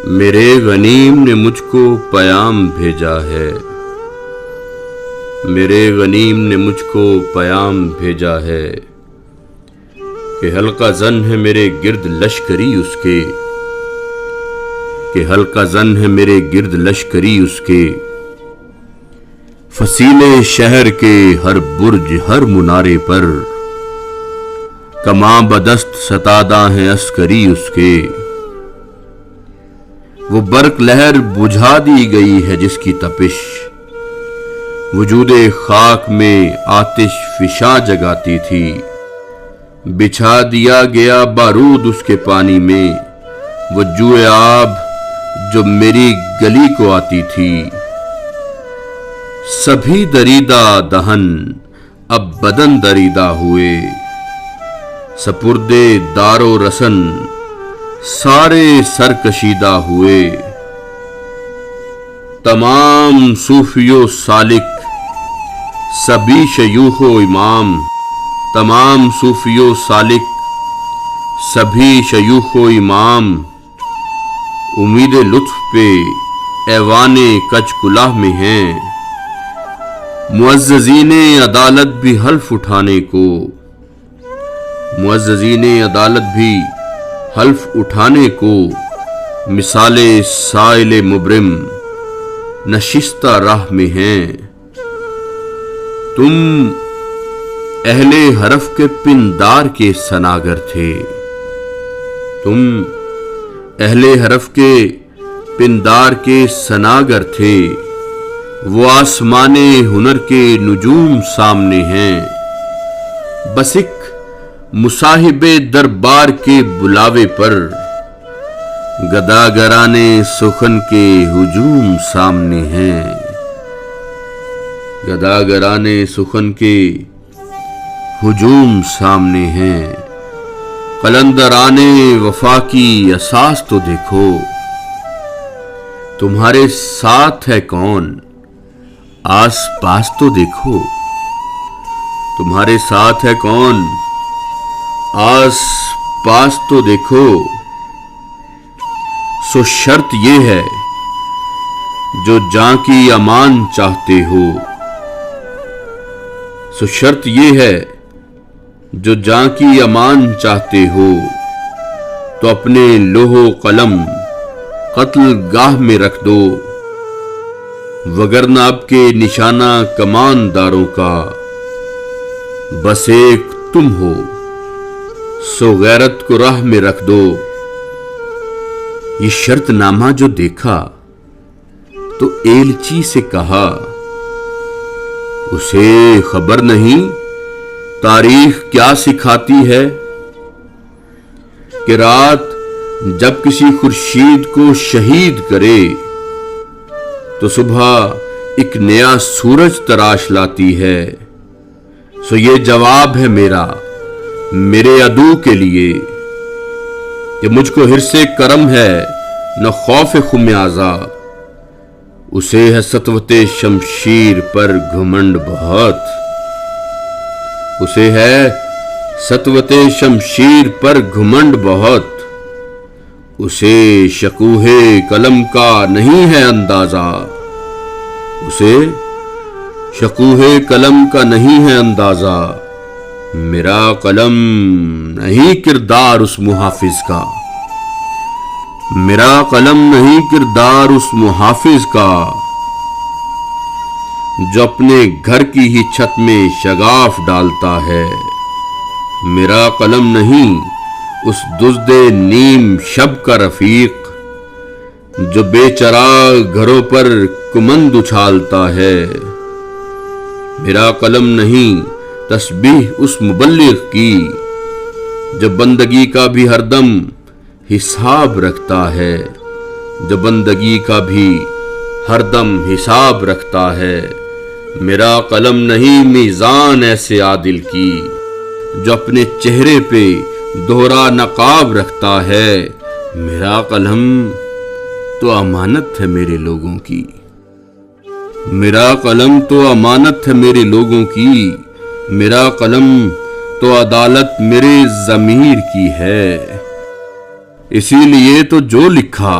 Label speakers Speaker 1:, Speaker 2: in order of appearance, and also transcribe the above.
Speaker 1: میرے غنیم نے مجھ کو پیام بھیجا ہے، میرے غنیم نے مجھ کو پیام بھیجا ہے کہ حلقہ زن ہے میرے گرد لشکری اس کے، کہ حلقہ زن ہے میرے گرد لشکری اس کے، فسیلے شہر کے ہر برج ہر منارے پر کماں بدست ستادہ ہیں عسکری اس کے، وہ برق لہر بجھا دی گئی ہے جس کی تپش وجود خاک میں آتش فشاں جگاتی تھی، بچھا دیا گیا بارود اس کے پانی میں وہ جوئے آب جو میری گلی کو آتی تھی، سبھی دریدہ دہن اب بدن دریدہ ہوئے، سپردے دار و رسن سارے سر کشیدہ ہوئے، تمام صوفی و سالک سبھی شیوخ و امام، تمام صوفی و سالک سبھی شیوخ و امام، امید لطف پہ ایوان کچ کلہ میں ہیں، معززین عدالت بھی حلف اٹھانے کو، معززین عدالت بھی حلف اٹھانے کو، مثال سائل مبرم نشستہ راہ میں ہیں، تم اہل حرف کے پندار کے سناگر تھے، تم اہل حرف کے پندار کے سناگر تھے، وہ آسمان ہنر کے نجوم سامنے ہیں، بس ایک مصاحب دربار کے بلاوے پر گداگرانے سخن کے ہجوم سامنے ہیں، گداگرانے سخن کے ہجوم سامنے ہیں، قلندرانے وفا کی اساس تو دیکھو، تمہارے ساتھ ہے کون آس پاس تو دیکھو، تمہارے ساتھ ہے کون آس پاس تو دیکھو، سو شرط یہ ہے جو جاں کی امان چاہتے ہو، سو شرط یہ ہے جو جاں کی امان چاہتے ہو، تو اپنے لوح و قلم قتل گاہ میں رکھ دو، وگرنہ اب کے نشانہ کمانداروں کا بس ایک تم ہو، سو غیرت کو راہ میں رکھ دو۔ یہ شرط نامہ جو دیکھا تو ایلچی سے کہا، اسے خبر نہیں تاریخ کیا سکھاتی ہے کہ رات جب کسی خورشید کو شہید کرے تو صبح ایک نیا سورج تراش لاتی ہے، سو یہ جواب ہے میرا میرے عدو کے لیے کہ مجھ کو حرص کرم ہے نہ خوف خمیازہ، اسے ہے سطوت شمشیر پر گھمنڈ بہت، اسے ہے سطوت شمشیر پر گھمنڈ بہت، اسے شکوہ قلم کا نہیں ہے اندازہ، اسے شکوہ قلم کا نہیں ہے اندازہ، میرا قلم نہیں کردار اس محافظ کا، میرا قلم نہیں کردار اس محافظ کا جو اپنے گھر کی ہی چھت میں شگاف ڈالتا ہے، میرا قلم نہیں اس دزد نیم شب کا رفیق جو بے چراغ گھروں پر کمند اچھالتا ہے، میرا قلم نہیں تسبیح اس مبلغ کی جو بندگی کا بھی ہر دم حساب رکھتا ہے، جو بندگی کا بھی ہر دم حساب رکھتا ہے، میرا قلم نہیں میزان ایسے عادل کی جو اپنے چہرے پہ دوہرا نقاب رکھتا ہے، میرا قلم تو امانت ہے میرے لوگوں کی، میرا قلم تو امانت ہے میرے لوگوں کی، میرا قلم تو عدالت میرے ضمیر کی ہے، اسی لیے تو جو لکھا